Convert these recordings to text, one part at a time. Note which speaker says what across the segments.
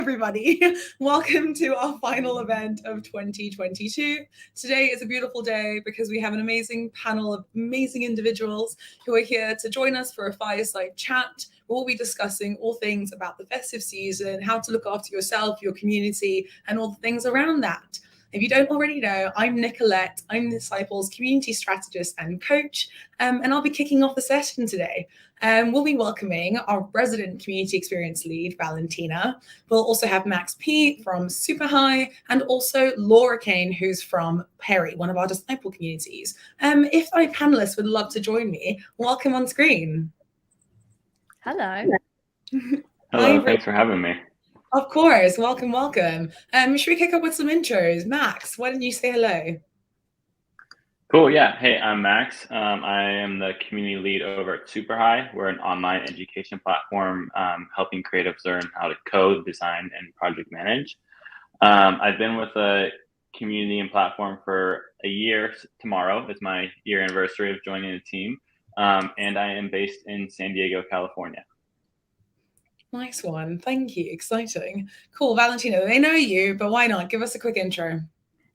Speaker 1: everybody. Welcome to our final event of 2022. Today is a beautiful day because we have an amazing panel of amazing individuals who are here to join us for a fireside chat. We'll be discussing all things about the festive season, how to look after yourself, your community, and all the things around that. If you don't already know, I'm Nicolette. I'm Disciple's community strategist and coach, and I'll be kicking off the session today. We'll be welcoming our resident community experience lead, Valentina. We'll also have Max P from Super High, and also Laura Kane, who's from Perry, one of our Disciple communities. If my panelists would love to join me, welcome on screen.
Speaker 2: Hello.
Speaker 3: Hello, thanks for having me.
Speaker 1: Of course, welcome. Should we kick up with some intros? Max, why don't you say hello?
Speaker 3: Cool, yeah. Hey, I'm Max. I am the community lead over at Super High. We're an online education platform helping creatives learn how to code, design, and project manage. I've been with the community and platform for a year. Tomorrow is my year anniversary of joining the team. And I am based in San Diego, California.
Speaker 1: Nice one. Thank you. Exciting. Cool. Valentina, they know you, but why not? Give us a quick intro.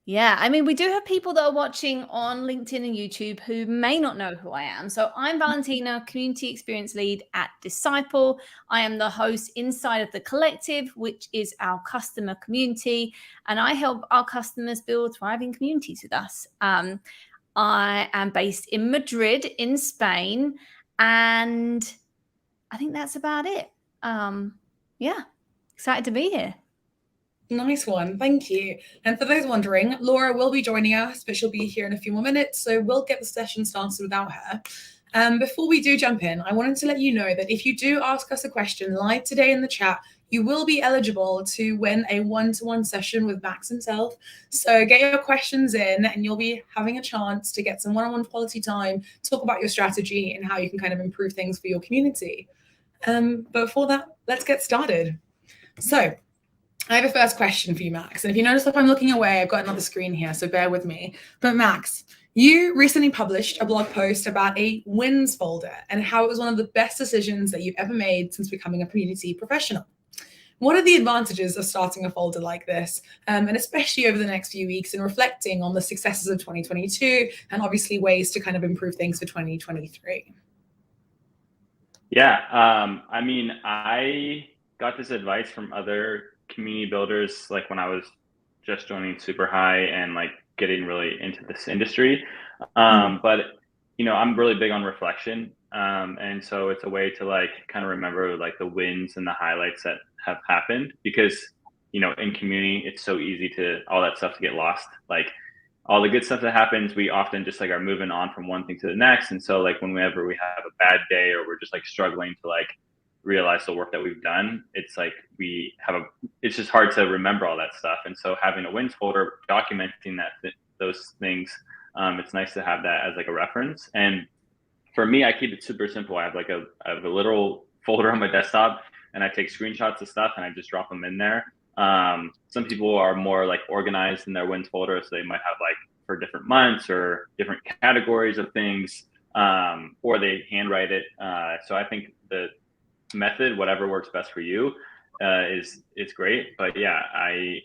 Speaker 2: Yeah, I mean, we do have people that are watching on LinkedIn and YouTube who may not know who I am. So I'm Valentina, Community Experience Lead at Disciple. I am the host inside of The Collective, which is our customer community, and I help our customers build thriving communities with us. I am based in Madrid, in Spain, and I think that's about it. Yeah, excited to be here.
Speaker 1: Nice one. Thank you. And for those wondering, Laura will be joining us, but she'll be here in a few more minutes. So we'll get the session started without her. Before we do jump in, I wanted to let you know that if you do ask us a question live today in the chat, you will be eligible to win a one-to-one session with Max himself. So get your questions in and you'll be having a chance to get some one-on-one quality time, talk about your strategy and how you can kind of improve things for your community. But before that, let's get started. So I have a first question for you, Max. And if you notice if I'm looking away, I've got another screen here, so bear with me. But Max, you recently published a blog post about a wins folder and how it was one of the best decisions that you've ever made since becoming a community professional. What are the advantages of starting a folder like this, and especially over the next few weeks and reflecting on the successes of 2022 and obviously ways to kind of improve things for 2023?
Speaker 3: Yeah, I mean, I got this advice from other community builders, like when I was just joining Super High and like getting really into this industry. But, you know, I'm really big on reflection. And so it's a way to like kind of remember like the wins and the highlights that have happened because, you know, in community, it's so easy to all that stuff to get lost. Like all the good stuff that happens, we often just like are moving on from one thing to the next. And so like whenever we have a bad day or we're just like struggling to like realize the work that we've done, it's like it's just hard to remember all that stuff. And so having a wins folder documenting those things, it's nice to have that as like a reference. And for me, I keep it super simple. I have a literal folder on my desktop and I take screenshots of stuff and I just drop them in there. Some people are more like organized in their wins folder, so they might have like for different months or different categories of things, or they handwrite it. So I think the method, whatever works best for you, is great. But yeah, I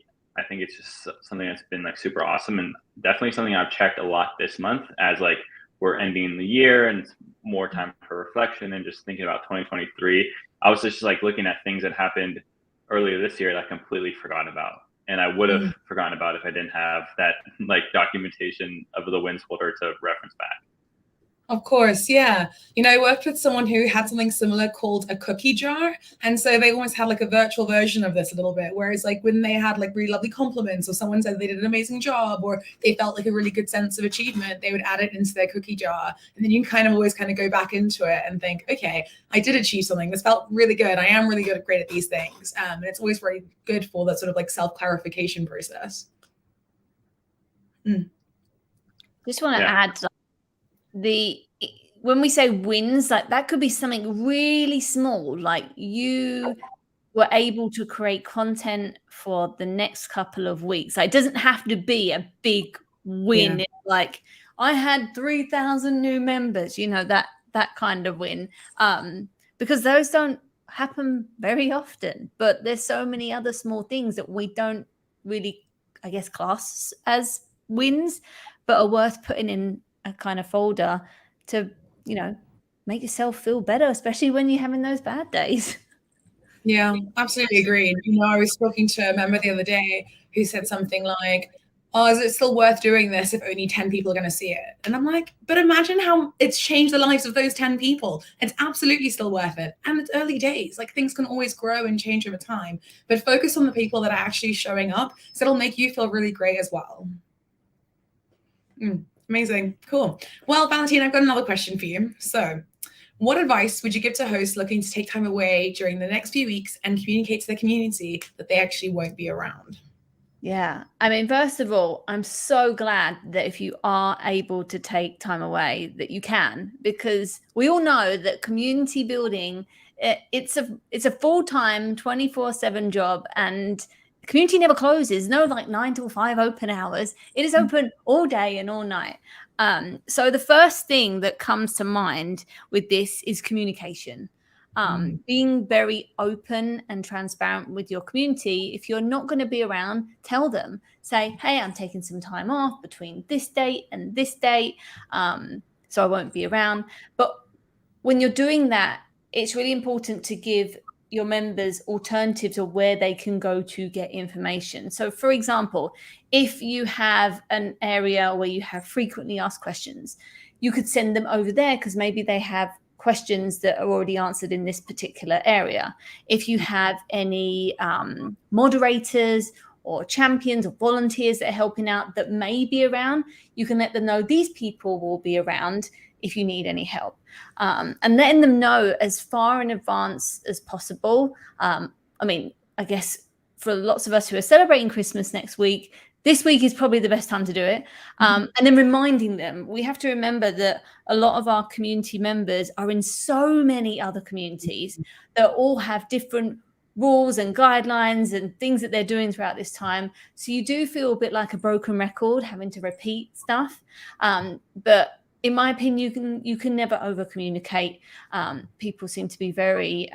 Speaker 3: think it's just something that's been like super awesome and definitely something I've checked a lot this month as like we're ending the year and more time for reflection and just thinking about 2023. I was just like looking at things that happened earlier this year that I completely forgot about. And I would have forgotten about if I didn't have that like documentation of the wins folder to reference back.
Speaker 1: Of course, yeah. You know, I worked with someone who had something similar called a cookie jar. And so they almost had like a virtual version of this a little bit. Whereas like when they had like really lovely compliments or someone said they did an amazing job or they felt like a really good sense of achievement, they would add it into their cookie jar. And then you can kind of always kind of go back into it and think, okay, I did achieve something. This felt really good. I am really great at these things. And it's always very good for that sort of like self-clarification process.
Speaker 2: Just want to add when we say wins, like that could be something really small, like you were able to create content for the next couple of weeks. Like, it doesn't have to be a big win. Yeah. Like I had 3,000 new members, you know, that kind of win, because those don't happen very often, but there's so many other small things that we don't really, I guess, class as wins, but are worth putting in a kind of folder to, you know, make yourself feel better, especially when you're having those bad days.
Speaker 1: Yeah, absolutely agreed. You know, I was talking to a member the other day who said something like, "Oh, is it still worth doing this if only 10 people are going to see it?" And I'm like, but imagine how it's changed the lives of those 10 people. It's absolutely still worth it. And it's early days. Like, things can always grow and change over time. But focus on the people that are actually showing up. So it'll make you feel really great as well. Amazing. Cool. Well, Valentine, I've got another question for you. So, what advice would you give to hosts looking to take time away during the next few weeks and communicate to their community that they actually won't be around?
Speaker 2: Yeah. I mean, first of all, I'm so glad that if you are able to take time away, that you can, because we all know that community building, it's a full-time 24/7 job, and the community never closes. No, like 9 till 5 open hours. It is open all day and all night. So the first thing that comes to mind with this is communication. Being very open and transparent with your community. If you're not going to be around, tell them. Say, hey, I'm taking some time off between this date and this date, so I won't be around. But when you're doing that, it's really important to give your members alternatives of where they can go to get information. So, for example, if you have an area where you have frequently asked questions, you could send them over there because maybe they have questions that are already answered in this particular area. If you have any moderators or champions or volunteers that are helping out that may be around, you can let them know these people will be around if you need any help. And letting them know as far in advance as possible. I mean, I guess for lots of us who are celebrating Christmas next week, this week is probably the best time to do it. And then reminding them, we have to remember that a lot of our community members are in so many other communities that all have different rules and guidelines and things that they're doing throughout this time. So you do feel a bit like a broken record having to repeat stuff. But in my opinion, you can never over communicate. People seem to be very,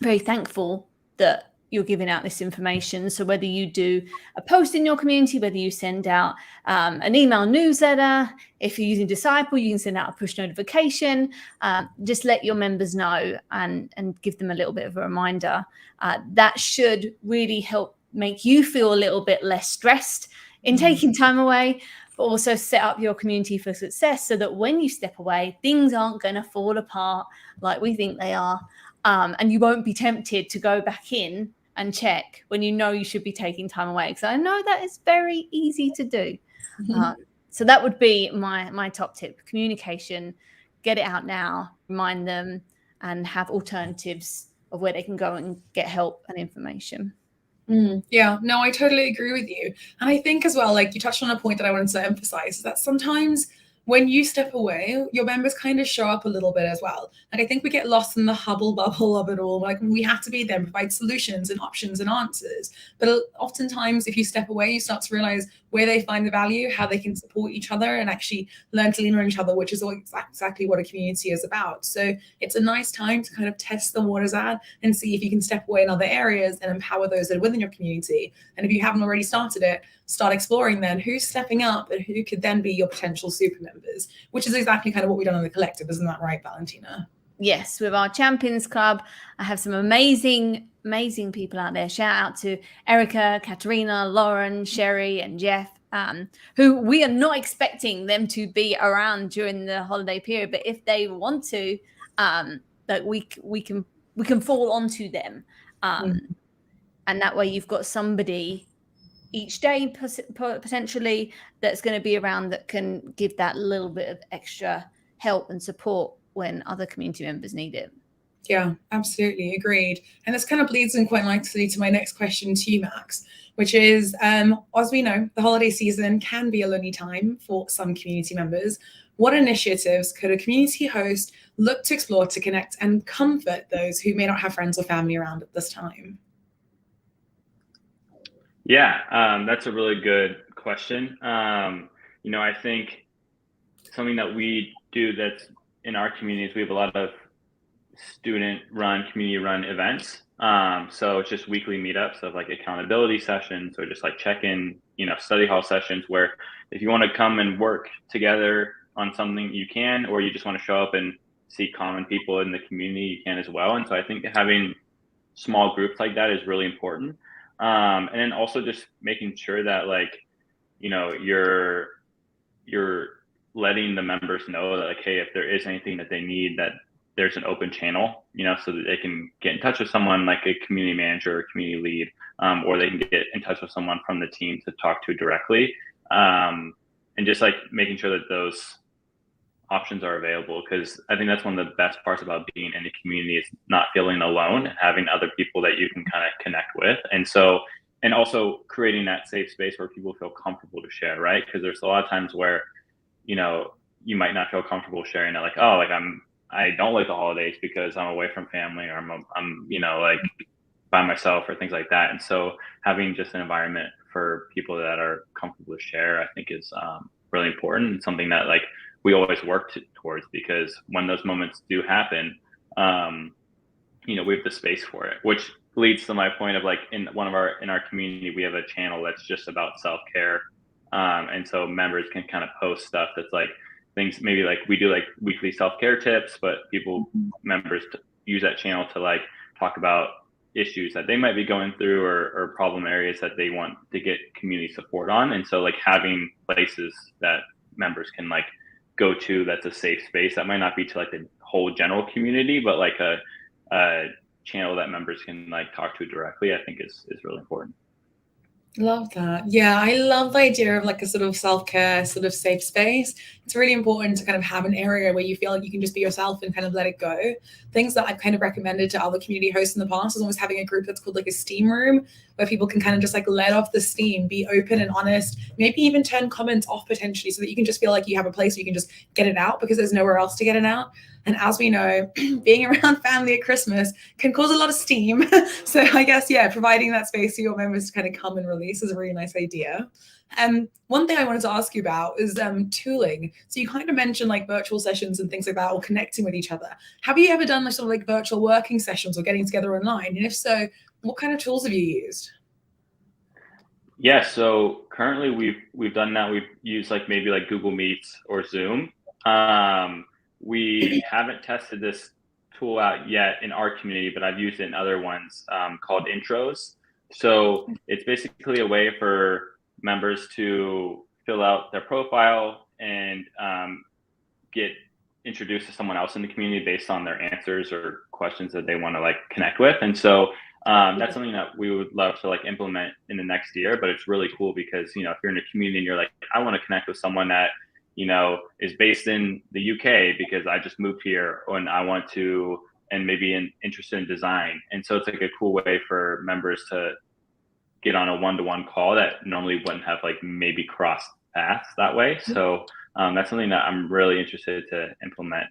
Speaker 2: very thankful that you're giving out this information. So whether you do a post in your community, whether you send out an email newsletter, if you're using Disciple, you can send out a push notification. Just let your members know and give them a little bit of a reminder. That should really help make you feel a little bit less stressed in taking time away, but also set up your community for success so that when you step away, things aren't going to fall apart like we think they are. And you won't be tempted to go back in and check when you know you should be taking time away. Because I know that is very easy to do. So that would be my top tip. Communication, get it out now, remind them, and have alternatives of where they can go and get help and information.
Speaker 1: Yeah, no, I totally agree with you. And I think as well, like you touched on a point that I wanted to emphasize, is that sometimes when you step away, your members kind of show up a little bit as well. Like I think we get lost in the hubble bubble of it all. Like we have to be there, provide solutions and options and answers. But oftentimes, if you step away, you start to realize where they find the value, how they can support each other and actually learn to lean on each other, which is exactly what a community is about. So it's a nice time to kind of test the waters out and see if you can step away in other areas and empower those that are within your community. And if you haven't already started it, start exploring then who's stepping up and who could then be your potential super members, which is exactly kind of what we've done in the collective. Isn't that right, Valentina?
Speaker 2: Yes, with our Champions Club, I have some amazing people out there. Shout out to Erica, Katerina, Lauren, Sherry, and Jeff, who we are not expecting them to be around during the holiday period. But if they want to, that we can fall onto them, and that way you've got somebody each day potentially that's going to be around that can give that little bit of extra help and support when other community members need it.
Speaker 1: Yeah, absolutely. Agreed. And this kind of bleeds in quite nicely to my next question to you, Max, which is, as we know, the holiday season can be a lonely time for some community members. What initiatives could a community host look to explore to connect and comfort those who may not have friends or family around at this time?
Speaker 3: Yeah, that's a really good question. I think something that we do that's in our communities, we have a lot of student run, community run events. So it's just weekly meetups of like accountability sessions or just like check-in, study hall sessions where if you want to come and work together on something, you can, or you just want to show up and see common people in the community, you can as well. And so I think having small groups like that is really important. And then also just making sure that like, you're letting the members know that like, hey, if there is anything that they need, that there's an open channel, so that they can get in touch with someone like a community manager or community lead, or they can get in touch with someone from the team to talk to directly. And just like making sure that those options are available, because I think that's one of the best parts about being in a community is not feeling alone and having other people that you can kind of connect with. And also creating that safe space where people feel comfortable to share, right? Because there's a lot of times where, you might not feel comfortable sharing it, like, oh, like I don't like the holidays because I'm away from family, or I'm like by myself, or things like that. And so having just an environment for people that are comfortable to share, I think is really important, and something that like we always work towards, because when those moments do happen, we have the space for it, which leads to my point of like in our community, we have a channel that's just about self-care. And so members can kind of post stuff that's like things, maybe like we do like weekly self-care tips, but members use that channel to like talk about issues that they might be going through, or problem areas that they want to get community support on. And so like having places that members can like go to, that's a safe space that might not be to like the whole general community, but like a channel that members can like talk to directly, I think is really important.
Speaker 1: Love that. Yeah, I love the idea of like a sort of self-care, sort of safe space. It's really important to kind of have an area where you feel like you can just be yourself and kind of let it go. Things that I've kind of recommended to other community hosts in the past is almost having a group that's called like a steam room, where people can kind of just like let off the steam, be open and honest, maybe even turn comments off potentially, so that you can just feel like you have a place where you can just get it out, because there's nowhere else to get it out. And as we know, being around family at Christmas can cause a lot of steam. So I guess, yeah, providing that space for your members to kind of come and release is a really nice idea. One thing I wanted to ask you about is tooling. So you kind of mentioned like virtual sessions and things like that, or connecting with each other. Have you ever done like sort of like virtual working sessions or getting together online? And if so, what kind of tools have you used?
Speaker 3: Yeah, so currently we've done that. We've used like maybe like Google Meets or Zoom. We haven't tested this tool out yet in our community, but I've used it in other ones, called Intros. So it's basically a way for members to fill out their profile and get introduced to someone else in the community based on their answers or questions that they want to like connect with. And so that's something that we would love to like implement in the next year. But it's really cool because, if you're in a community and you're like, I want to connect with someone that is based in the UK because I just moved here and I want to, and maybe interested in design. And so it's like a cool way for members to get on a one-to-one call that normally wouldn't have like maybe crossed paths that way. So that's something that I'm really interested to implement.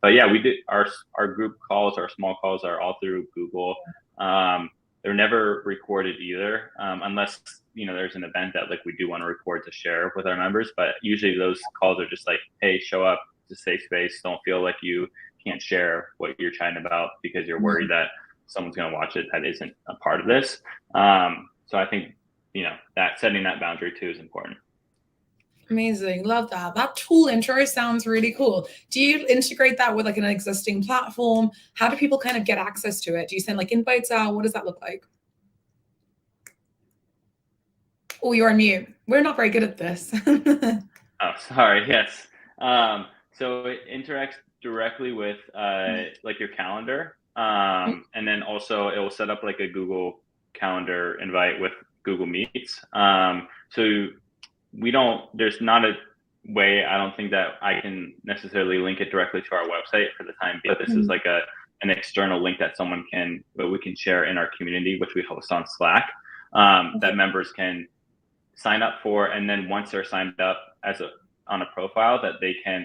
Speaker 3: But yeah, we did our group calls, our small calls are all through Google. They're never recorded either, unless there's an event that like we do want to record to share with our members. But usually those calls are just like, hey, show up, it's a safe space. Don't feel like you can't share what you're chatting about because you're worried that someone's going to watch it that isn't a part of this. So I think that setting that boundary too is important.
Speaker 1: Amazing. Love that. That tool intro sounds really cool. Do you integrate that with like an existing platform? How do people kind of get access to it? Do you send like invites out? What does that look like? Oh, you're on mute. We're not very good at this.
Speaker 3: Oh, sorry. Yes. So it interacts directly with like your calendar. And then also it will set up like a Google Calendar invite with Google Meets. So there's not a way, I don't think that I can necessarily link it directly to our website for the time being, but this is like an external link that we can share in our community, which we host on Slack, that members can sign up for. And then once they're signed up on a profile, that they can,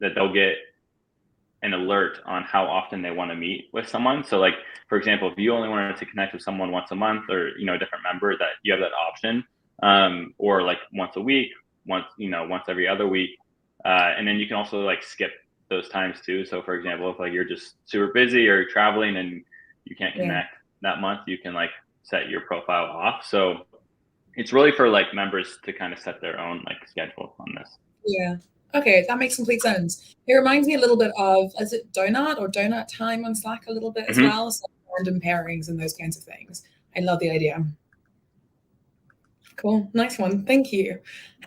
Speaker 3: that they'll get an alert on how often they want to meet with someone. So like, for example, if you only wanted to connect with someone once a month, or, a different member, that you have that option. Or like once a week, once every other week. And then you can also like skip those times too. So for example, if like you're just super busy or traveling and you can't connect that month, you can like set your profile off. So it's really for like members to kind of set their own like schedule on this.
Speaker 1: Yeah. Okay, that makes complete sense. It reminds me a little bit of, is it Donut Time on Slack a little bit as well? So random pairings and those kinds of things. I love the idea. Cool. Nice one. Thank you.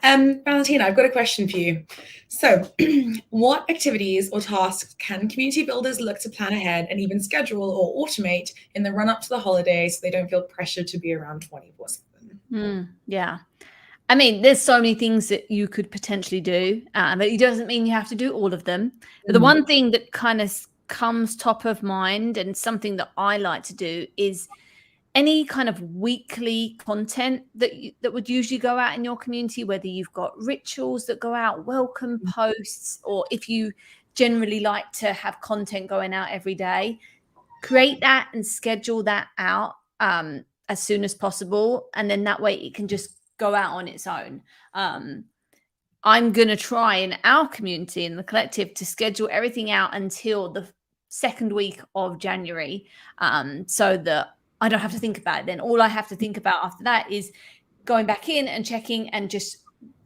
Speaker 1: Valentina, I've got a question for you. So what activities or tasks can community builders look to plan ahead and even schedule or automate in the run up to the holidays so they don't feel pressured to be around 24/7?
Speaker 2: Yeah. I mean, there's so many things that you could potentially do, but it doesn't mean you have to do all of them. But the one thing that kind of comes top of mind and something that I like to do is any kind of weekly content that would usually go out in your community, whether you've got rituals that go out, welcome posts, or if you generally like to have content going out every day, create that and schedule that out as soon as possible. And then that way it can just go out on its own. I'm going to try in our community, in the collective, to schedule everything out until the second week of January, so that I don't have to think about it then. All I have to think about after that is going back in and checking and just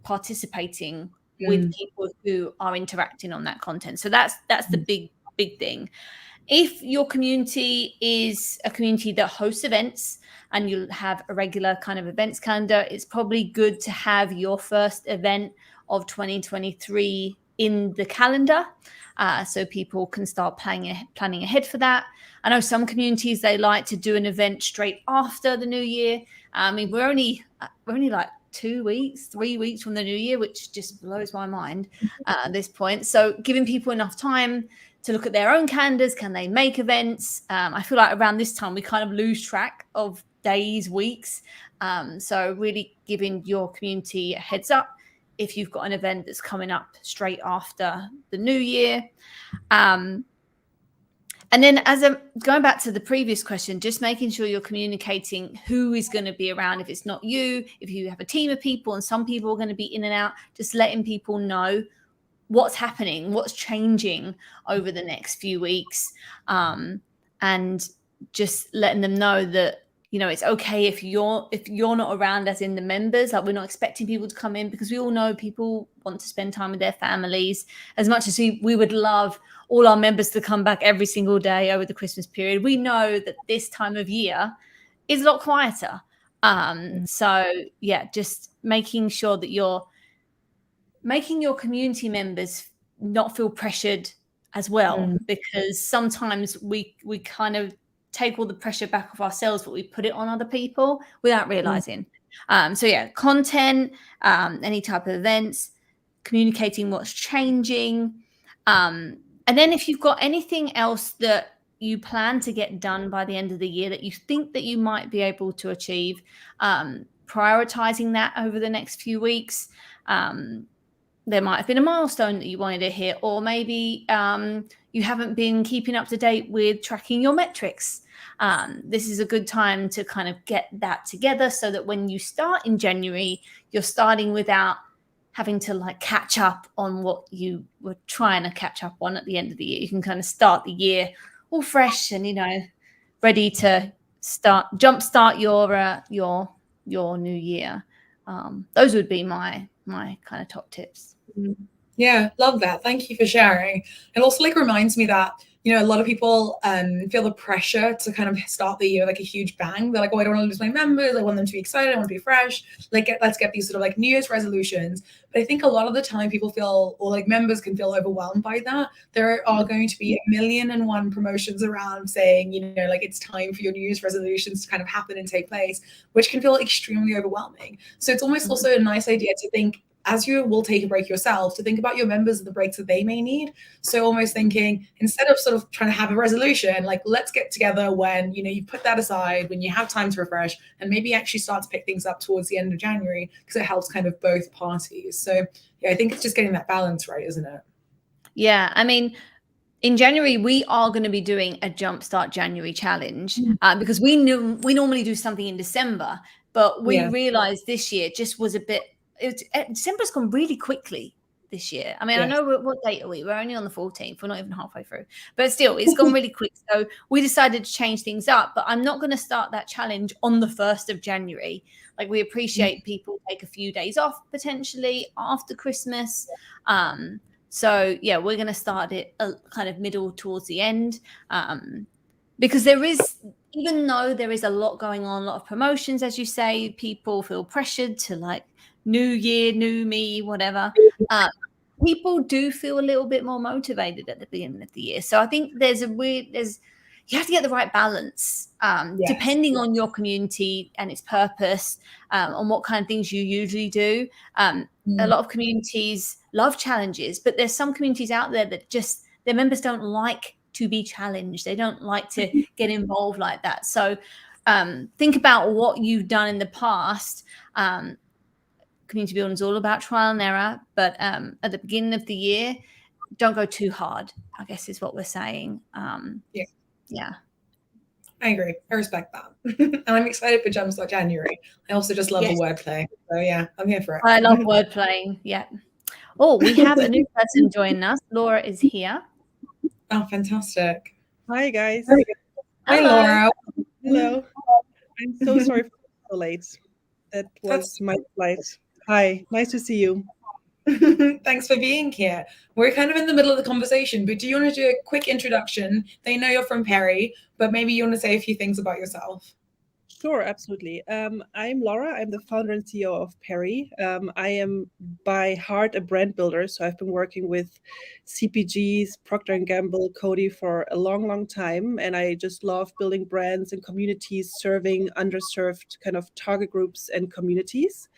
Speaker 2: participating with people who are interacting on that content. So that's the big thing. If your community is a community that hosts events and you have a regular kind of events calendar, it's probably good to have your first event of 2023 in the calendar, so people can start planning ahead for that. I know some communities, they like to do an event straight after the new year. I mean, we're only like 3 weeks from the new year, which just blows my mind at this point. So giving people enough time to look at their own calendars, can they make events? I feel like around this time we kind of lose track of days, weeks. So really giving your community a heads up if you've got an event that's coming up straight after the new year. And then going back to the previous question, just making sure you're communicating who is going to be around. If it's not you, if you have a team of people and some people are going to be in and out, just letting people know what's happening, what's changing over the next few weeks. And just letting them know that, you know, it's okay if you're not around, as in the members. Like, we're not expecting people to come in, because we all know people want to spend time with their families. As much as we would love all our members to come back every single day over the Christmas period, we know that this time of year is a lot quieter. So yeah, just making sure that you're making your community members not feel pressured as well, because sometimes we kind of take all the pressure back off ourselves, but we put it on other people without realizing. So yeah, content, any type of events, communicating what's changing. And then if you've got anything else that you plan to get done by the end of the year that you think that you might be able to achieve, prioritizing that over the next few weeks. There might have been a milestone that you wanted to hit, or maybe you haven't been keeping up to date with tracking your metrics. This is a good time to kind of get that together, so that when you start in January, you're starting without having to like catch up on what you were trying to catch up on at the end of the year. You can kind of start the year all fresh and, you know, ready to jumpstart your new year. Those would be my kind of top tips.
Speaker 1: Yeah, love that. Thank you for sharing. It also like reminds me that, you know, a lot of people feel the pressure to kind of start the year like a huge bang. They're like, oh, I don't want to lose my members. I want them to be excited. I want to be fresh. Like, let's get these sort of like New Year's resolutions. But I think a lot of the time people feel, or like members can feel overwhelmed by that. There are going to be 1,000,001 promotions around saying, you know, like it's time for your New Year's resolutions to kind of happen and take place, which can feel extremely overwhelming. So it's almost also a nice idea to think, as you will take a break yourself, to think about your members and the breaks that they may need. So almost thinking, instead of sort of trying to have a resolution, like let's get together when, you know, you put that aside, when you have time to refresh, and maybe actually start to pick things up towards the end of January, because it helps kind of both parties. So yeah, I think it's just getting that balance right, isn't it?
Speaker 2: Yeah, I mean, in January, we are going to be doing a Jumpstart January challenge, because we normally do something in December, but we realized this year just was a bit, December's gone really quickly this year. I mean,
Speaker 1: Yes.
Speaker 2: I know what date are we? We're only on the 14th. We're not even halfway through. But still, it's gone really quick. So we decided to change things up. But I'm not going to start that challenge on the 1st of January. Like, we appreciate people take a few days off potentially after Christmas. So, yeah, we're going to start it kind of middle towards the end. Because there is, even though there is a lot going on, a lot of promotions, as you say, people feel pressured to like new year, new me, whatever. People do feel a little bit more motivated at the beginning of the year. So I think you have to get the right balance, depending on your community and its purpose, on what kind of things you usually do. A lot of communities love challenges, but there's some communities out there that just their members don't like to be challenged. They don't like to get involved like that. So think about what you've done in the past. Community building is all about trial and error, but at the beginning of the year, don't go too hard, I guess is what we're saying. Yeah.
Speaker 1: I agree. I respect that. And I'm excited for Jumpstart January. I also just love the wordplay. So yeah, I'm here for it.
Speaker 2: I love wordplay. Yeah. Oh, we have a new person joining us. Laura is here.
Speaker 1: Oh, fantastic.
Speaker 4: Hi, guys.
Speaker 1: Hi, Laura.
Speaker 4: Hello. I'm so sorry for being so late. That was my flight. Hi, nice to see you.
Speaker 1: Thanks for being here. We're kind of in the middle of the conversation, but do you want to do a quick introduction? They know you're from Perry, but maybe you want to say a few things about yourself.
Speaker 4: Sure, absolutely. I'm Laura. I'm the founder and CEO of Perry. I am by heart a brand builder, so I've been working with CPGs, Procter & Gamble, Coty for a long, long time, and I just love building brands and communities serving underserved kind of target groups and communities,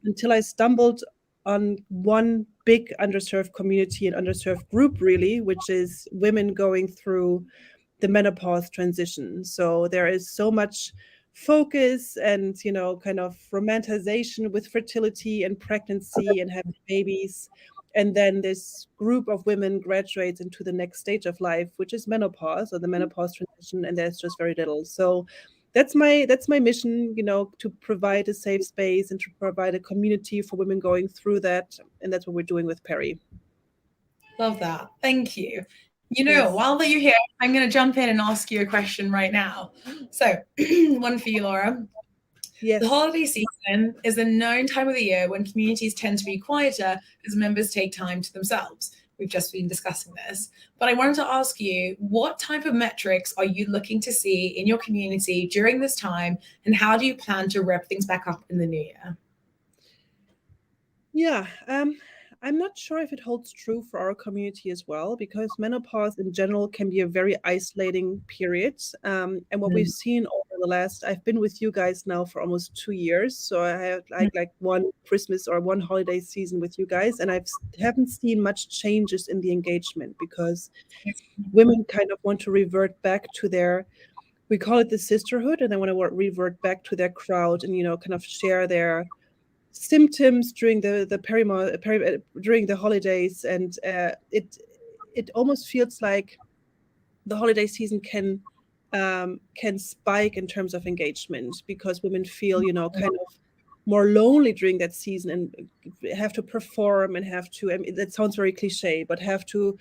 Speaker 4: until I stumbled on one big underserved community and underserved group, really, which is women going through the menopause transition. So there is so much focus and kind of romanticization with fertility and pregnancy and having babies, and then this group of women graduates into the next stage of life, which is menopause or the menopause transition, and there's just very little. So that's my mission, to provide a safe space and to provide a community for women going through that, and that's what we're doing with Perry.
Speaker 1: Love that. Thank you. While that you're here, I'm going to jump in and ask you a question right now. So, one for you, Laura.
Speaker 4: Yes.
Speaker 1: The holiday season is a known time of the year when communities tend to be quieter as members take time to themselves. We've just been discussing this. But I wanted to ask you, what type of metrics are you looking to see in your community during this time, and how do you plan to rev things back up in the new year?
Speaker 4: Yeah, I'm not sure if it holds true for our community as well, because menopause in general can be a very isolating period. And what we've seen over the last, I've been with you guys now for almost 2 years. So I had like one Christmas or one holiday season with you guys, and I haven't seen much changes in the engagement, because women kind of want to revert back to their, we call it the sisterhood, and they want to revert back to their crowd and, kind of share their symptoms during during the holidays, and it almost feels like the holiday season can spike in terms of engagement, because women feel kind of more lonely during that season and have to perform and have to, I mean, that sounds very cliche, but have to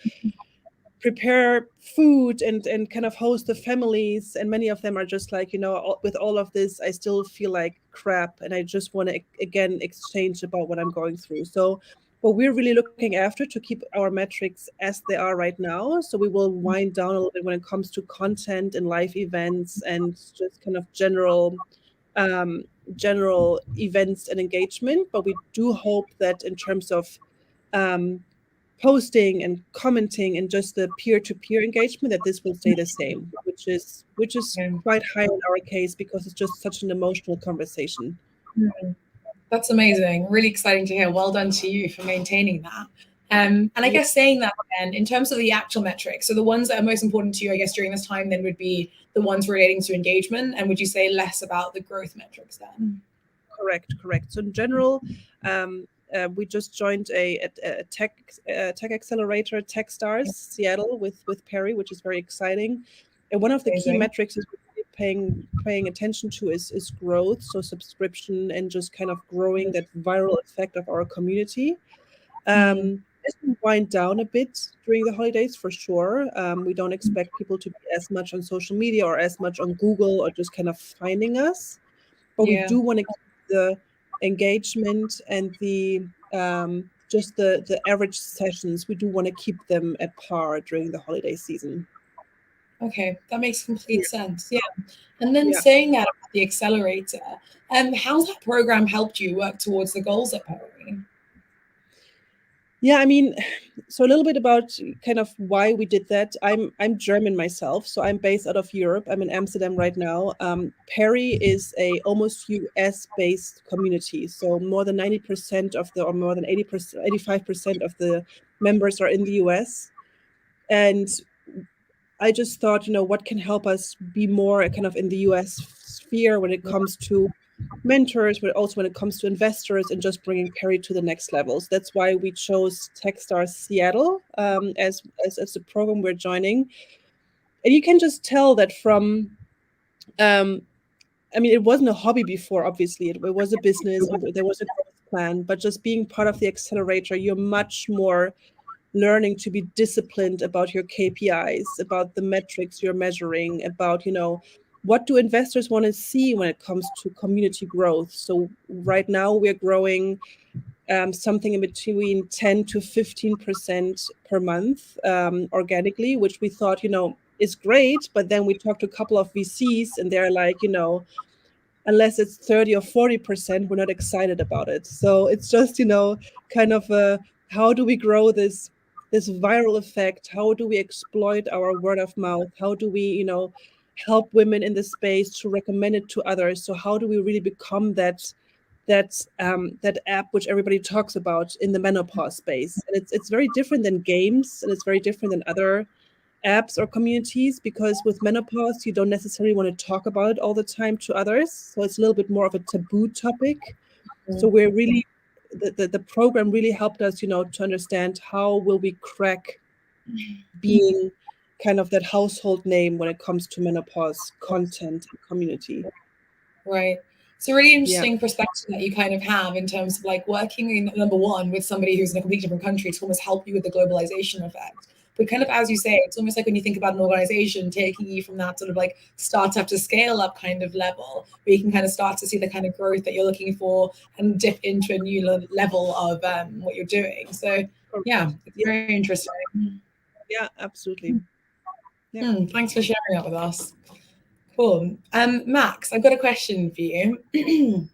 Speaker 4: prepare food and kind of host the families, and many of them are just like, with all of this I still feel like crap, and I just want to again exchange about what I'm going through. So what we're really looking after to keep our metrics as they are right now, so we will wind down a little bit when it comes to content and live events and just kind of general events and engagement, but we do hope that in terms of posting and commenting and just the peer-to-peer engagement, that this will stay the same, which is quite high in our case, because it's just such an emotional conversation.
Speaker 1: That's amazing. Really exciting to hear. Well done to you for maintaining that. And I guess saying that then, in terms of the actual metrics, so the ones that are most important to you, I guess, during this time then would be the ones relating to engagement. And would you say less about the growth metrics then?
Speaker 4: Correct. So in general, we just joined a tech accelerator, Techstars Seattle, with Perry, which is very exciting. And one of the key metrics is paying attention to is growth, so subscription and just kind of growing that viral effect of our community. This will wind down a bit during the holidays for sure. We don't expect people to be as much on social media or as much on Google or just kind of finding us, but we
Speaker 1: Yeah.
Speaker 4: do want to keep the engagement and the just the average sessions. We do want to keep them at par during the holiday season.
Speaker 1: Okay, that makes complete
Speaker 4: Yeah.
Speaker 1: sense. Yeah. And then
Speaker 4: Yeah.
Speaker 1: saying that about the accelerator, how's that program helped you work towards the goals at Powery?
Speaker 4: Yeah, I mean, so a little bit about kind of why we did that. I'm German myself, so I'm based out of Europe. I'm in Amsterdam right now. Perry is a almost US based community, so more than 90% of the, or more than 80%, 85% of the members are in the US. And I just thought, what can help us be more kind of in the US sphere when it comes to mentors, but also when it comes to investors and just bringing Perry to the next levels. That's why we chose Techstars Seattle as the program we're joining. And you can just tell that from, it wasn't a hobby before, obviously. It was a business, there was a growth plan, but just being part of the accelerator, you're much more learning to be disciplined about your KPIs, about the metrics you're measuring, about, what do investors want to see when it comes to community growth? So right now we're growing something in between 10 to 15% per month organically, which we thought, is great. But then we talked to a couple of VCs and they're like, unless it's 30 or 40%, we're not excited about it. So it's just, kind of how do we grow this viral effect? How do we exploit our word of mouth? How do we, help women in the space to recommend it to others? So how do we really become that app which everybody talks about in the menopause space? And it's very different than games, and it's very different than other apps or communities, because with menopause you don't necessarily want to talk about it all the time to others, so it's a little bit more of a taboo topic. So we're really the program really helped us, to understand how will we crack being kind of that household name when it comes to menopause content and community.
Speaker 1: Right. It's a really interesting perspective that you kind of have in terms of like working in, number one, with somebody who's in a completely different country to almost help you with the globalization effect. But kind of, as you say, it's almost like when you think about an organization taking you from that sort of like startup to scale up kind of level, where you can kind of start to see the kind of growth that you're looking for and dip into a new level of what you're doing. So yeah, it's very interesting.
Speaker 4: Yeah, absolutely. Yeah.
Speaker 1: Thanks for sharing that with us. Cool. Max, I've got a question for you.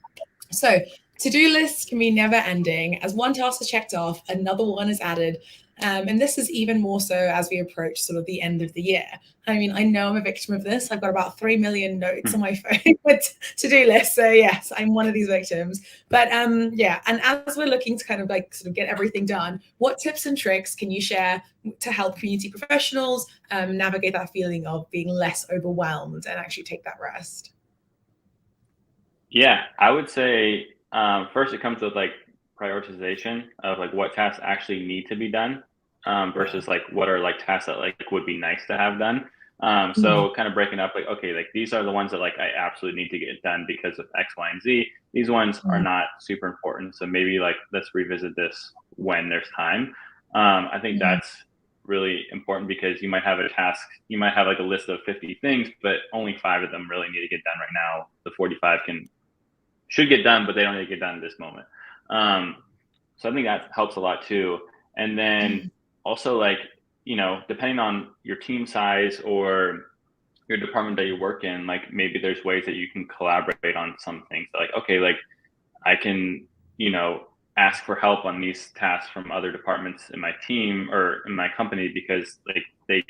Speaker 1: So, to-do lists can be never ending. As one task is checked off, another one is added. And this is even more so as we approach sort of the end of the year. I mean, I know I'm a victim of this. I've got about 3 million notes on my phone with to-do lists. So yes, I'm one of these victims. But yeah, and as we're looking to kind of like sort of get everything done, what tips and tricks can you share to help community professionals navigate that feeling of being less overwhelmed and actually take that rest?
Speaker 3: Yeah, I would say first it comes with like prioritization of like what tasks actually need to be done versus like what are like tasks that like would be nice to have done. So kind of breaking up like, okay, like these are the ones that like I absolutely need to get done because of X, Y, and Z. These ones are not super important. So maybe like let's revisit this when there's time. I think that's really important because you might have a task, you might have like a list of 50 things, but only 5 of them really need to get done right now. The 45 should get done, but they don't need to get done at this moment. So I think that helps a lot too. And then also like, depending on your team size or your department that you work in, like maybe there's ways that you can collaborate on some things. Like, okay, like I can, ask for help on these tasks from other departments in my team or in my company because like they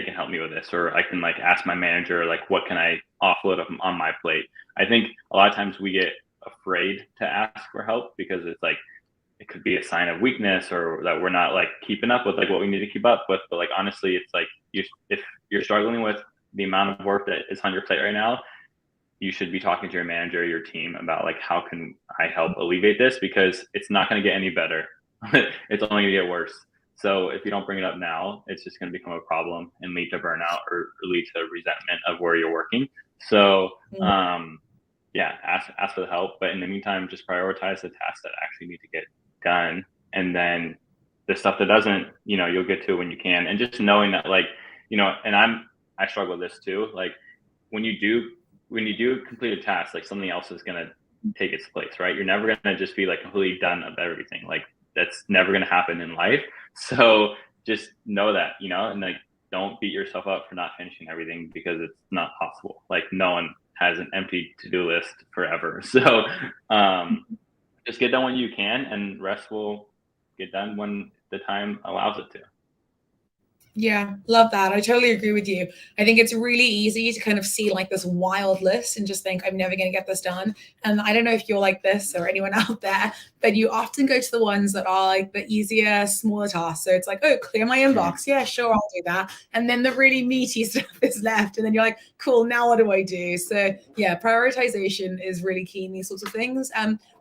Speaker 3: can help me with this, or I can like ask my manager, like, what can I offload on my plate? I think a lot of times we get afraid to ask for help because it's like, it could be a sign of weakness or that we're not like keeping up with like what we need to keep up with. But like, honestly, it's like if you're struggling with the amount of work that is on your plate right now, you should be talking to your manager, your team about like, how can I help alleviate this? Because it's not going to get any better. It's only going to get worse. So if you don't bring it up now, it's just going to become a problem and lead to burnout or lead to resentment of where you're working. So yeah, ask for the help. But in the meantime, just prioritize the tasks that actually need to get done and then the stuff that doesn't, you'll get to when you can. And just knowing that, like, and I struggle with this too. Like when you do complete a task, like something else is going to take its place, right? You're never going to just be like completely done of everything. Like that's never going to happen in life. So just know that, and like, don't beat yourself up for not finishing everything, because it's not possible. Like no one has an empty to-do list forever. So just get done when you can, and rest will get done when the time allows it to.
Speaker 1: Yeah, love that. I totally agree with you. I think it's really easy to kind of see like this wild list and just think, I'm never going to get this done. And I don't know if you're like this or anyone out there, but you often go to the ones that are like the easier, smaller tasks. So it's like, oh, clear my inbox. Yeah, sure, I'll do that. And then the really meaty stuff is left. And then you're like, cool, now what do I do? So yeah, prioritization is really key in these sorts of things.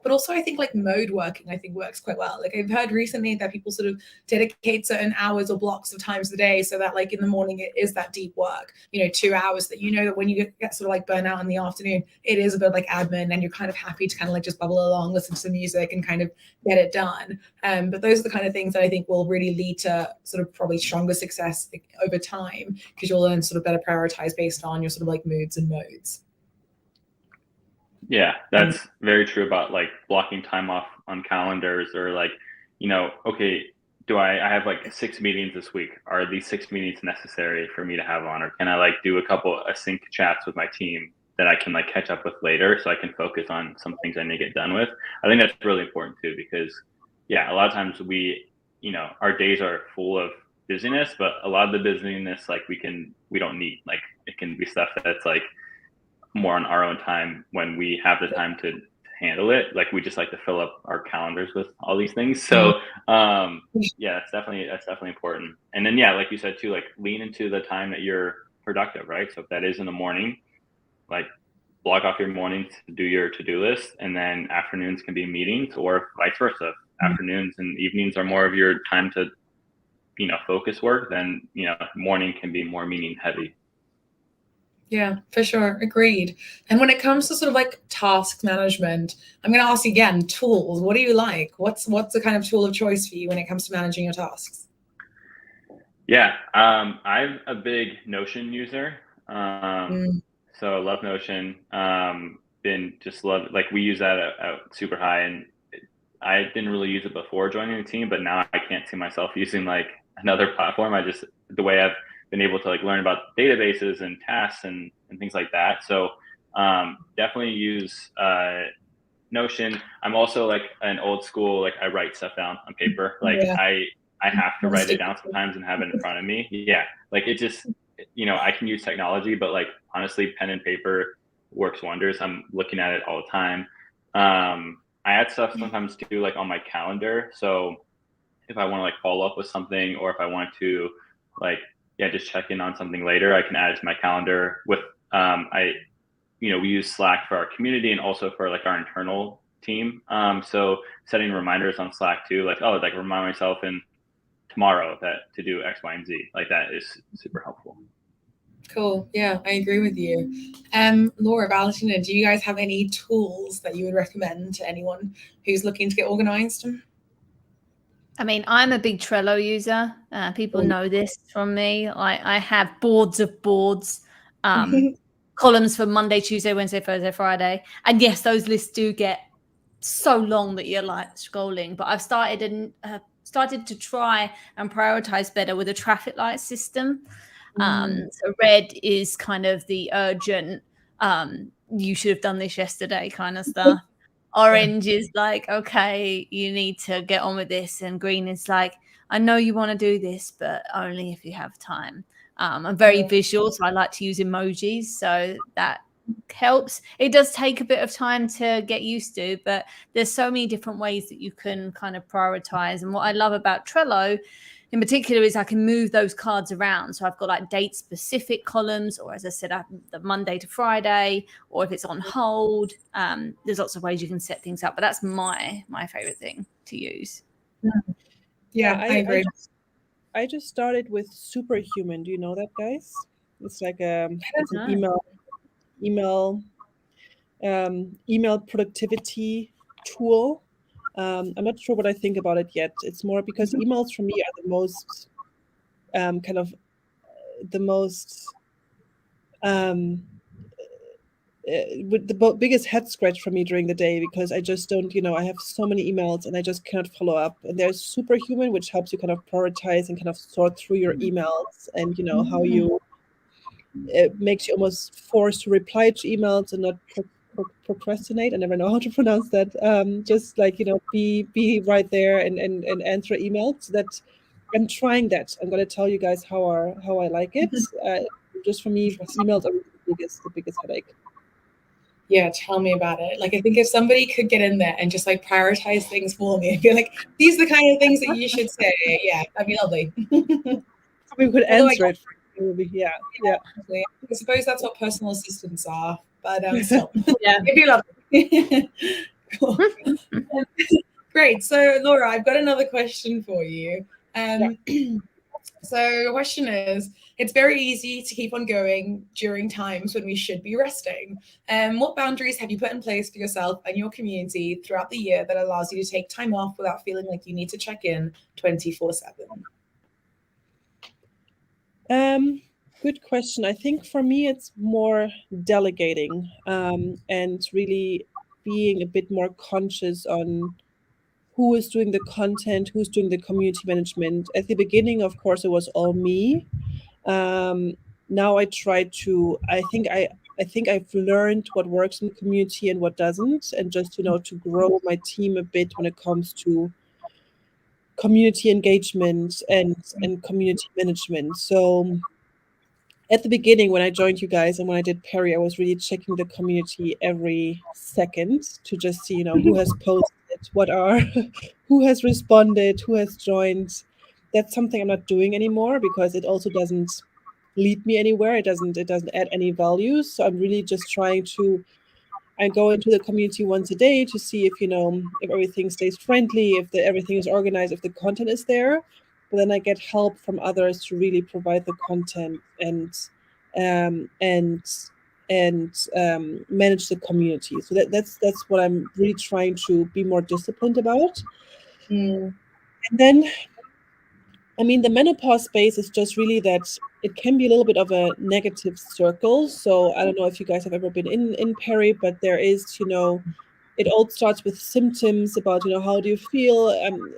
Speaker 1: But also I think like mode working, I think works quite well. Like I've heard recently that people sort of dedicate certain hours or blocks of times a day, so that like in the morning it is that deep work, 2 hours that that when you get sort of like burnout in the afternoon, it is a bit like admin, and you're kind of happy to kind of like just bubble along, listen to some music and kind of get it done. But those are the kind of things that I think will really lead to sort of probably stronger success over time, because you'll learn sort of better prioritize based on your sort of like moods and modes.
Speaker 3: Yeah, that's very true about like blocking time off on calendars, or like, okay, I have like 6 meetings this week. Are these 6 meetings necessary for me to have on? Or can I like do a couple async chats with my team that I can like catch up with later, so I can focus on some things I need to get done with? I think that's really important too, because yeah, a lot of times we our days are full of busyness, but a lot of the busyness, like we don't need, like it can be stuff that's like more on our own time when we have the time to handle it. Like we just like to fill up our calendars with all these things. So yeah, that's definitely important. And then yeah, like you said too, like lean into the time that you're productive, right? So if that is in the morning, like block off your mornings to do your to-do list, and then afternoons can be meetings, or vice versa. Afternoons and evenings are more of your time to focus work, then morning can be more meaning heavy.
Speaker 1: Yeah, for sure. Agreed. And when it comes to sort of like task management, I'm going to ask you again, tools. What do you like? What's the kind of tool of choice for you when it comes to managing your tasks?
Speaker 3: Yeah, I'm a big Notion user. So I love Notion. Like we use that at Super High, and I didn't really use it before joining the team, but now I can't see myself using like another platform. The way I've been able to like learn about databases and tasks and things like that. So definitely use Notion. I'm also like an old school, like I write stuff down on paper. Like I have to write it down sometimes and have it in front of me. Yeah, like it just, I can use technology, but like honestly, pen and paper works wonders. I'm looking at it all the time. I add stuff sometimes too, like on my calendar. So if I want to like follow up with something, or if I want to like, just check in on something later, I can add it to my calendar. With we use Slack for our community and also for like our internal team. So setting reminders on Slack too, like remind myself in tomorrow to do X, Y, and Z. Like that is super helpful.
Speaker 1: Cool. Yeah, I agree with you. Laura, Valentina, do you guys have any tools that you would recommend to anyone who's looking to get organized?
Speaker 2: I mean, I'm a big Trello user. People know this from me. I have boards of boards, columns for Monday, Tuesday, Wednesday, Thursday, Friday. And yes, those lists do get so long that you're like scrolling. But I've started to try and prioritize better with a traffic light system. So red is kind of the urgent, you should have done this yesterday kind of stuff. Orange is like, okay, you need to get on with this. And green is like, I know you want to do this, but only if you have time. I'm very visual, so I like to use emojis. So that helps. It does take a bit of time to get used to, but there's so many different ways that you can kind of prioritize. And what I love about Trello in particular is I can move those cards around. So I've got like date specific columns, or as I said, the Monday to Friday, or if it's on hold, there's lots of ways you can set things up, but that's my favorite thing to use.
Speaker 1: Yeah, I agree.
Speaker 4: I just started with Superhuman. Do you know that, guys? It's like it's an email productivity tool. I'm not sure what I think about it yet. It's more because emails for me are the most kind of the most with the biggest head scratch for me during the day, because I just don't, I have so many emails and I just cannot follow up. And there's Superhuman, which helps you kind of prioritize and kind of sort through your emails, and how you it makes you almost forced to reply to emails and not procrastinate. I never know how to pronounce that. Just like be right there and answer emails. That I'm trying that. I'm going to tell you guys how I like it. Just for me, emails are the biggest headache.
Speaker 1: Yeah, tell me about it. Like, I think if somebody could get in there and just like prioritize things for me and be like, these are the kind of things that you should say. Yeah, that'd be lovely.
Speaker 4: We could answer it. Yeah.
Speaker 1: I suppose that's what personal assistants are, but still,
Speaker 2: Yeah,
Speaker 1: it'd be lovely. Cool. Great. So, Laura, I've got another question for you. So the question is, it's very easy to keep on going during times when we should be resting. What boundaries have you put in place for yourself and your community throughout the year that allows you to take time off without feeling like you need to check in 24/7?
Speaker 4: Good question. I think for me, it's more delegating and really being a bit more conscious on who is doing the content, who's doing the community management. At the beginning, of course, it was all me. Now I try to. I think I've learned what works in the community and what doesn't, and just to grow my team a bit when it comes to community engagement and community management. So at the beginning, when I joined you guys and when I did Perry, I was really checking the community every second to just see, who has posted, who has responded, who has joined. That's something I'm not doing anymore because it also doesn't lead me anywhere. It doesn't add any value. So I'm really just trying to. I go into the community once a day to see if everything stays friendly, if everything is organized, if the content is there. But then I get help from others to really provide the content and manage the community. So that's what I'm really trying to be more disciplined about. And then, the menopause space is just really that it can be a little bit of a negative circle. So I don't know if you guys have ever been in Perry, but there is, it all starts with symptoms about, how do you feel?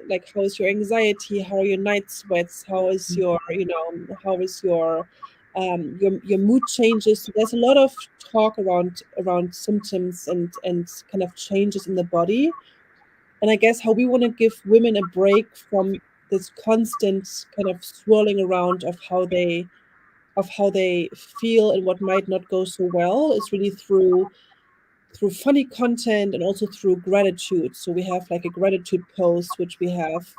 Speaker 4: Like, how is your anxiety? How are your night sweats? How is your, how is your mood changes? So there's a lot of talk around symptoms and kind of changes in the body. And I guess how we want to give women a break from this constant kind of swirling around of how they feel and what might not go so well is really through funny content and also through gratitude. So we have like a gratitude post, which we have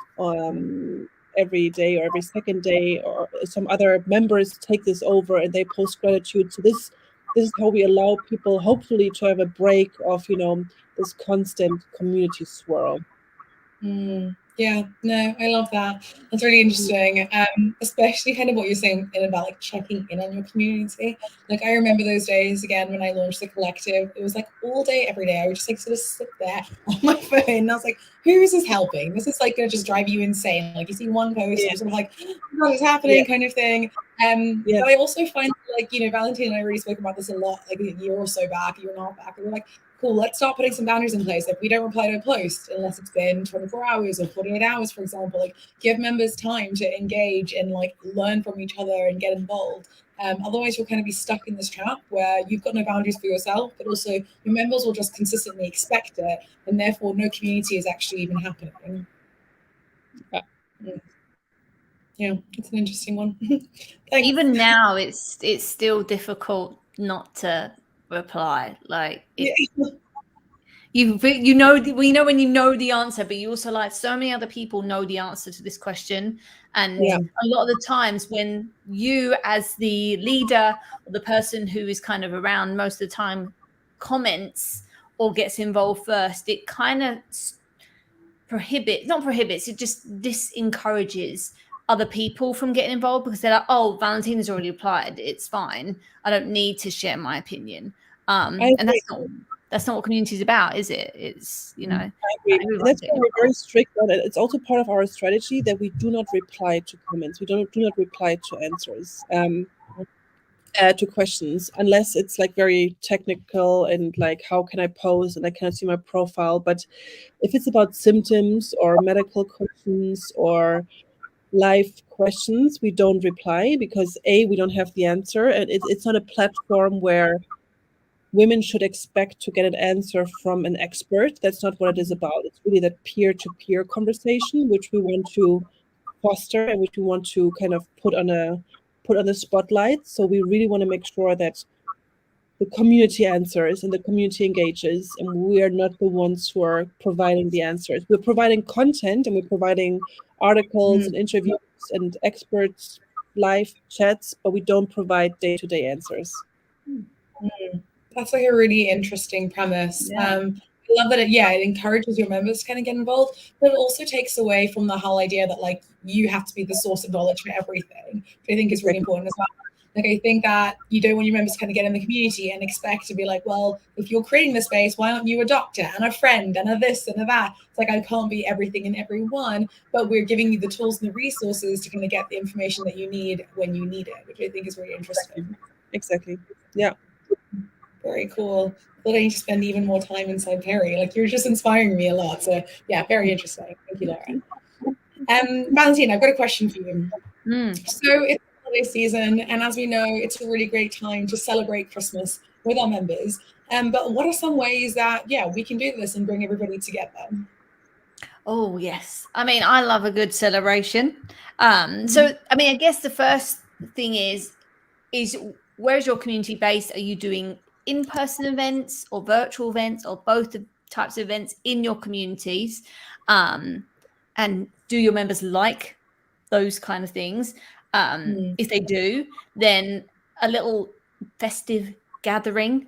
Speaker 4: every day or every second day, or some other members take this over and they post gratitude. So this is how we allow people hopefully to have a break of, this constant community swirl.
Speaker 1: Yeah, no, I love that. That's really interesting. Especially kind of what you're saying about like checking in on your community. Like, I remember those days again when I launched the collective. It was like all day, every day. I would just like sort of sit there on my phone. And I was like, who is this helping? This is like going to just drive you insane. Like, you see one post, you're sort of like, what is happening, kind of thing. But I also find like, Valentina and I really spoke about this a lot, like a year or so back, a year and a half back. And we're like, cool, let's start putting some boundaries in place. Like, we don't reply to a post unless it's been 24 hours or 48 hours, for example. Like, give members time to engage and like learn from each other and get involved. Otherwise, you'll kind of be stuck in this trap where you've got no boundaries for yourself, but also your members will just consistently expect it, and therefore no community is actually even happening. Yeah, it's an interesting one.
Speaker 2: Even now, it's still difficult not to reply. Like, we know when you know the answer, but you also, like, so many other people know the answer to this question. And a lot of the times when you, as the leader or the person who is kind of around most of the time, comments or gets involved first, it kind of it just disencourages other people from getting involved, because they're like, oh, Valentina's already replied, it's fine, I don't need to share my opinion. And that's not that's not what community is about, is it? It's, you know,
Speaker 4: I agree. That's why we're very strict on it. It's also part of our strategy that we do not reply to comments. We do not reply to answers, to questions, unless it's like very technical and like, how can I pose and I cannot see my profile. But if it's about symptoms or medical questions or live questions, we don't reply because we don't have the answer, and it's not a platform where women should expect to get an answer from an expert. That's not what it is about. It's really that peer-to-peer conversation which we want to foster and which we want to kind of put on the spotlight. So we really want to make sure that the community answers and the community engages, and we are not the ones who are providing the answers. We're providing content and we're providing articles and interviews and experts live chats, but we don't provide day-to-day answers.
Speaker 1: That's like a really interesting premise. I love that it encourages your members to kind of get involved, but it also takes away from the whole idea that like you have to be the source of knowledge for everything, which I think is really important as well. Like, I think that you don't want your members to kind of get in the community and expect to be like, well, if you're creating the space, why aren't you a doctor and a friend and a this and a that? It's like, I can't be everything and everyone, but we're giving you the tools and the resources to kind of get the information that you need when you need it, which I think is really interesting.
Speaker 4: Exactly. Yeah.
Speaker 1: Very cool. But I need to spend even more time inside Perry. Like, you're just inspiring me a lot. So yeah, very interesting. Thank you, Laura. Valentina, I've got a question for you. So it's holiday season, and as we know, it's a really great time to celebrate Christmas with our members. But what are some ways that we can do this and bring everybody together?
Speaker 2: Oh yes, I mean, I love a good celebration. So I mean, I guess the first thing is where's your community based? Are you doing in-person events or virtual events or both types of events in your communities? And do your members like those kind of things? If they do, then a little festive gathering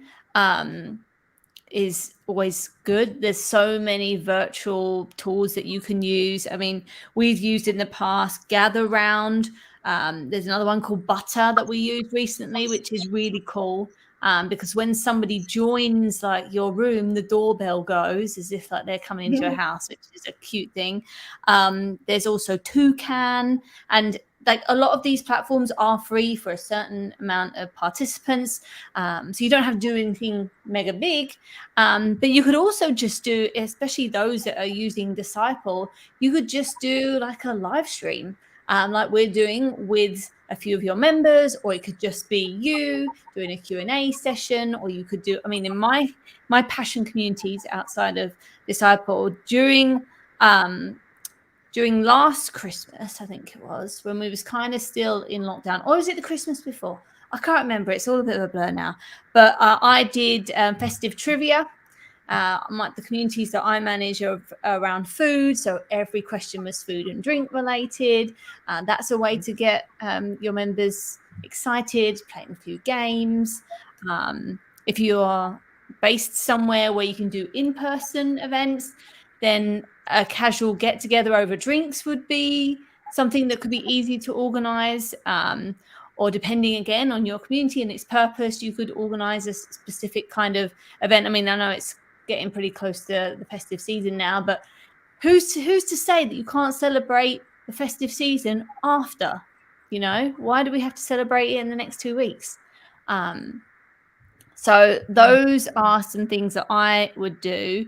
Speaker 2: is always good. There's so many virtual tools that you can use. I mean, we've used in the past Gather Round. There's another one called Butter that we used recently, which is really cool. Because when somebody joins like your room, the doorbell goes as if like they're coming into a house, which is a cute thing. There's also Toucan, and like a lot of these platforms are free for a certain amount of participants. So you don't have to do anything mega big, but you could also just do, especially those that are using Disciple, you could just do like a live stream. Like we're doing with a few of your members, or it could just be you doing a Q&A session, or you could do, I mean, in my passion communities outside of Disciple, during last Christmas, I think it was, when we was kind of still in lockdown, or was it the Christmas before? I can't remember. It's all a bit of a blur now. But I did festive trivia. The communities that I manage are around food, so every question was food and drink related. That's a way to get your members excited, playing a few games. If you are based somewhere where you can do in-person events, then a casual get-together over drinks would be something that could be easy to organize. Or depending again on your community and its purpose, you could organize a specific kind of event. I mean, I know it's getting pretty close to the festive season now, but who's to say that you can't celebrate the festive season after? You know, why do we have to celebrate it in the next 2 weeks? So those are some things that I would do.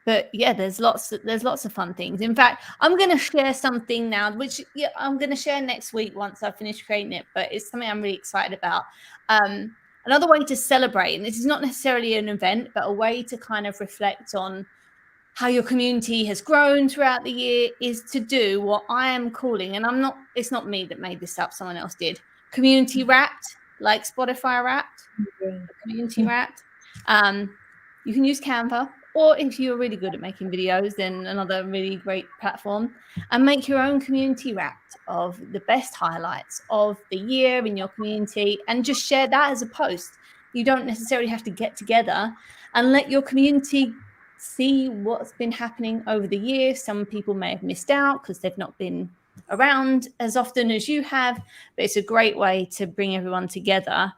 Speaker 2: But yeah, there's lots of fun things. In fact, I'm going to share something now, which I'm going to share next week once I finish creating it. But it's something I'm really excited about. Another way to celebrate, and this is not necessarily an event, but a way to kind of reflect on how your community has grown throughout the year, is to do what I am calling, and it's not me that made this up, someone else did, community wrapped, like Spotify wrapped, community wrapped. You can use Canva, or if you're really good at making videos, then another really great platform, and make your own community wrapped of the best highlights of the year in your community, and just share that as a post. You don't necessarily have to get together, and let your community see what's been happening over the year. Some people may have missed out because they've not been around as often as you have, but it's a great way to bring everyone together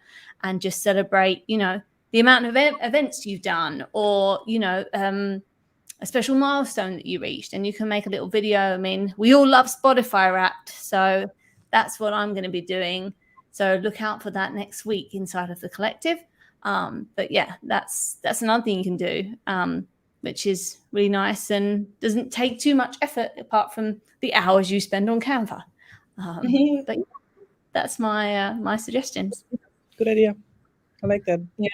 Speaker 2: and just celebrate, you know, the amount of events you've done, or, you know, a special milestone that you reached, and you can make a little video. I mean, we all love Spotify Wrapped, so that's what I'm going to be doing. So look out for that next week inside of the collective. But yeah, that's another thing you can do, which is really nice and doesn't take too much effort apart from the hours you spend on Canva. But that's my suggestions.
Speaker 4: Good idea. I like that.
Speaker 1: Yeah.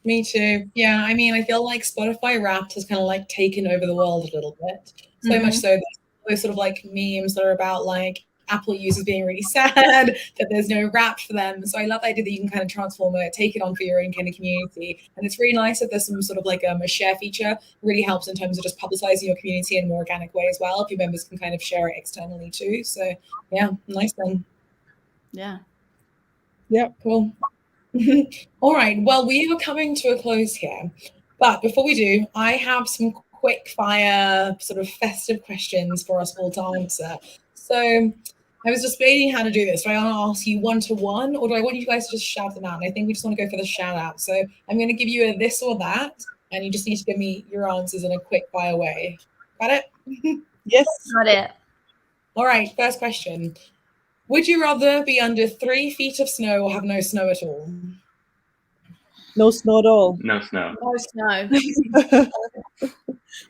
Speaker 1: Me too. Yeah, I mean, I feel like Spotify Wrapped has kind of like taken over the world a little bit. So much so that those sort of like memes that are about like Apple users being really sad that there's no Wrapped for them. So I love the idea that you can kind of transform it, take it on for your own kind of community. And it's really nice that there's some sort of like a share feature. Really helps in terms of just publicizing your community in a more organic way as well, if your members can kind of share it externally too. So yeah, nice one.
Speaker 2: Yeah.
Speaker 4: Yeah.
Speaker 1: Cool. All right. Well, we are coming to a close here. But before we do, I have some quick fire sort of festive questions for us all to answer. So I was just debating how to do this. Do I want to ask you one-to-one, or do I want you guys to just shout them out? And I think we just want to go for the shout out. So I'm going to give you a this or that, and you just need to give me your answers in a quick fire way. Got it?
Speaker 4: Yes.
Speaker 2: Got it.
Speaker 1: All right. First question. Would you rather be under 3 feet of snow or have no snow at all?
Speaker 4: No snow at all.
Speaker 3: No snow.
Speaker 2: No snow.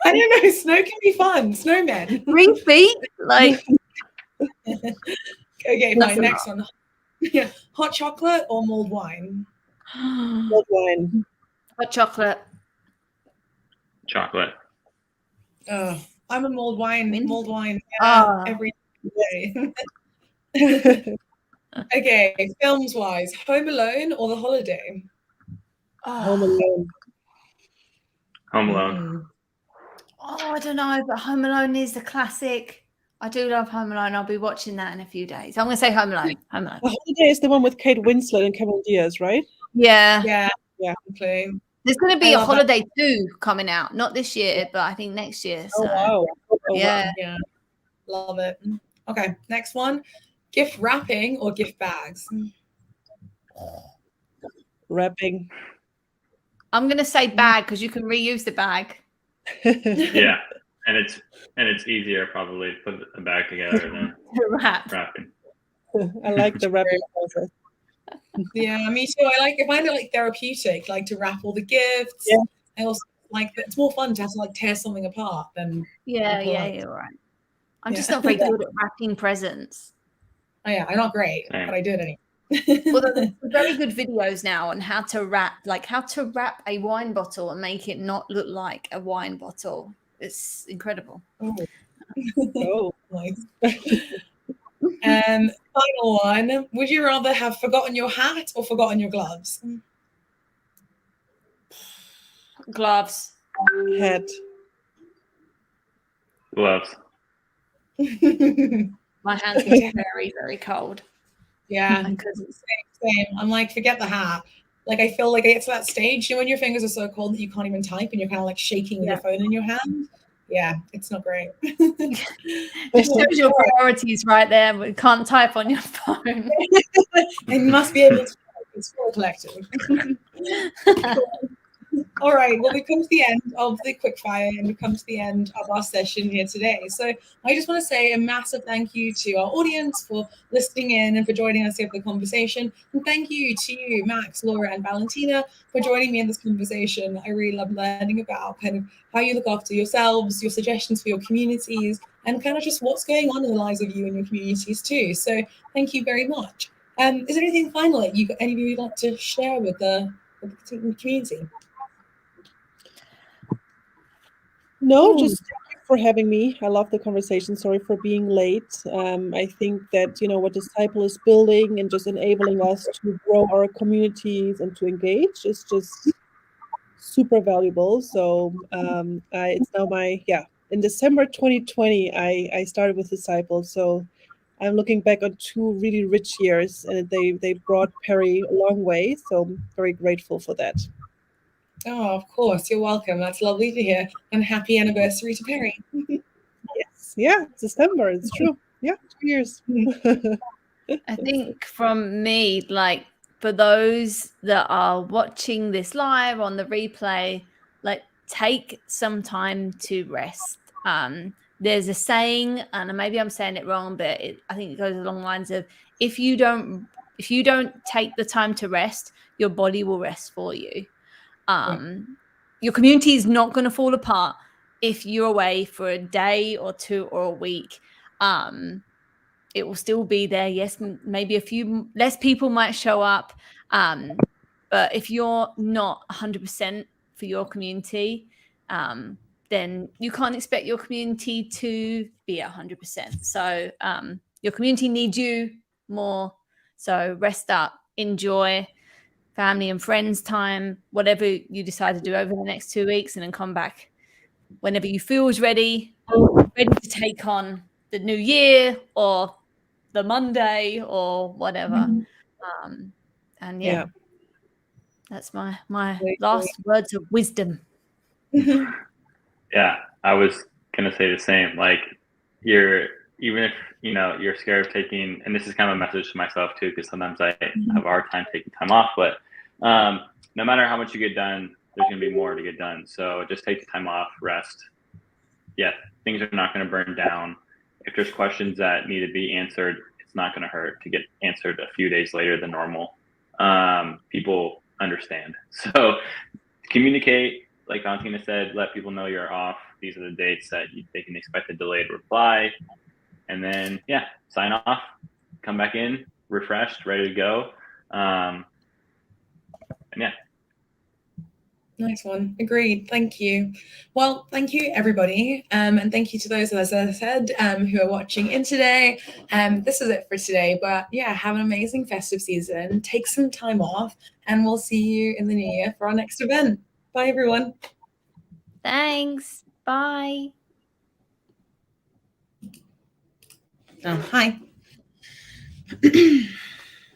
Speaker 1: I don't know. Snow can be fun. Snowmen.
Speaker 2: 3 feet? Like,
Speaker 1: Okay,
Speaker 2: Nothing
Speaker 1: fine. Next one. Yeah. Hot chocolate or mulled wine?
Speaker 4: Mulled wine.
Speaker 2: hot chocolate.
Speaker 3: Chocolate.
Speaker 1: I'm a mulled wine.
Speaker 2: Mint?
Speaker 1: Mulled wine.
Speaker 2: Ah.
Speaker 1: Every day. Okay, films wise, Home Alone or The Holiday?
Speaker 4: Home Alone.
Speaker 3: Home Alone.
Speaker 2: Oh, I don't know, but Home Alone is the classic. I do love Home Alone. I'll be watching that in a few days. I'm going to say Home Alone. Home Alone.
Speaker 4: The Holiday is the one with Kate Winslet and Cameron Diaz, right?
Speaker 2: Yeah.
Speaker 1: Yeah. Okay.
Speaker 2: There's going to be
Speaker 1: I
Speaker 2: a
Speaker 1: love that.
Speaker 2: Holiday 2 coming out. Not this year, but I think next year. So.
Speaker 4: Oh, wow. Oh,
Speaker 2: Yeah.
Speaker 1: Yeah. Love it. Okay, next one. Gift wrapping or gift bags?
Speaker 4: wow. Wrapping.
Speaker 2: I'm going to say bag because you can reuse the bag.
Speaker 3: Yeah, and it's easier probably to put a bag together than
Speaker 2: Wrap.
Speaker 3: wrapping.
Speaker 4: I like the wrapping process.
Speaker 1: Yeah, me too. I find it like therapeutic, like to wrap all the gifts.
Speaker 4: Yeah.
Speaker 1: I also like it's more fun to have to like tear something apart than
Speaker 2: Yeah,
Speaker 1: polite.
Speaker 2: you're right. I'm
Speaker 1: Yeah.
Speaker 2: just not very good at wrapping presents.
Speaker 1: Oh yeah, I'm not great,
Speaker 3: Same.
Speaker 1: but I do it anyway.
Speaker 2: Well, there's very good videos now on how to wrap a wine bottle and make it not look like a wine bottle. It's incredible.
Speaker 4: Oh.
Speaker 1: Nice. Final one. Would you rather have forgotten your hat or forgotten your gloves?
Speaker 2: Gloves.
Speaker 4: Hat.
Speaker 3: Gloves.
Speaker 2: My hands get very, very cold.
Speaker 1: Yeah,
Speaker 2: Because it's
Speaker 1: same. I'm like, forget the hat. Like, I feel like I get to that stage, you know, when your fingers are so cold that you can't even type and you're kind of like shaking with your phone in your hand. Yeah, it's not great.
Speaker 2: just shows your priorities right there. We can't type on your phone.
Speaker 1: And you must be able to type. It's full collective. All right, well, we've come to the end of the quickfire and we've come to the end of our session here today. So I just want to say a massive thank you to our audience for listening in and for joining us here for the conversation. And thank you to you, Max, Laura, and Valentina for joining me in this conversation. I really love learning about kind of how you look after yourselves, your suggestions for your communities, and kind of just what's going on in the lives of you and your communities too. So thank you very much. Is there anything final that any of you would like to share with the community?
Speaker 4: No, just thank you for having me. I love the conversation. Sorry for being late. I think that, you know, what Disciple is building and just enabling us to grow our communities and to engage is just super valuable. So it's now in December 2020, I started with Disciple. So I'm looking back on 2 really rich years and they brought Perry a long way. So I'm very grateful for that.
Speaker 1: Oh, of course. You're welcome. That's lovely to hear. And happy anniversary to Perry.
Speaker 4: Yes. Yeah, it's December. It's true. Yeah, 2 years.
Speaker 2: I think from me, like for those that are watching this live on the replay, like take some time to rest. There's a saying, and maybe I'm saying it wrong, but I think it goes along the lines of if you don't take the time to rest, your body will rest for you. Your community is not going to fall apart if you're away for a day or two or a week. It will still be there. Yes, maybe a few less people might show up. But if you're not 100% for your community, then you can't expect your community to be 100%. So your community needs you more. So rest up, enjoy family and friends time, whatever you decide to do over the next 2 weeks, and then come back whenever you feel is ready to take on the new year or the Monday or whatever. And yeah, that's my last words of wisdom.
Speaker 3: Yeah, I was gonna say the same. Like, even if you're scared of taking, and this is kind of a message to myself too, because sometimes I have a hard time taking time off. But no matter how much you get done, there's gonna be more to get done. So just take the time off, rest. Yeah, things are not gonna burn down. If there's questions that need to be answered, it's not gonna hurt to get answered a few days later than normal. People understand. So communicate. Like Valentina said, let people know you're off. These are the dates that they can expect a delayed reply. And then, sign off, come back in, refreshed, ready to go. And yeah.
Speaker 1: Nice one. Agreed. Thank you. Well, thank you, everybody. And thank you to those, as I said, who are watching in today. This is it for today. But yeah, have an amazing festive season. Take some time off, and we'll see you in the new year for our next event. Bye, everyone.
Speaker 2: Thanks. Bye.
Speaker 1: Oh, hi.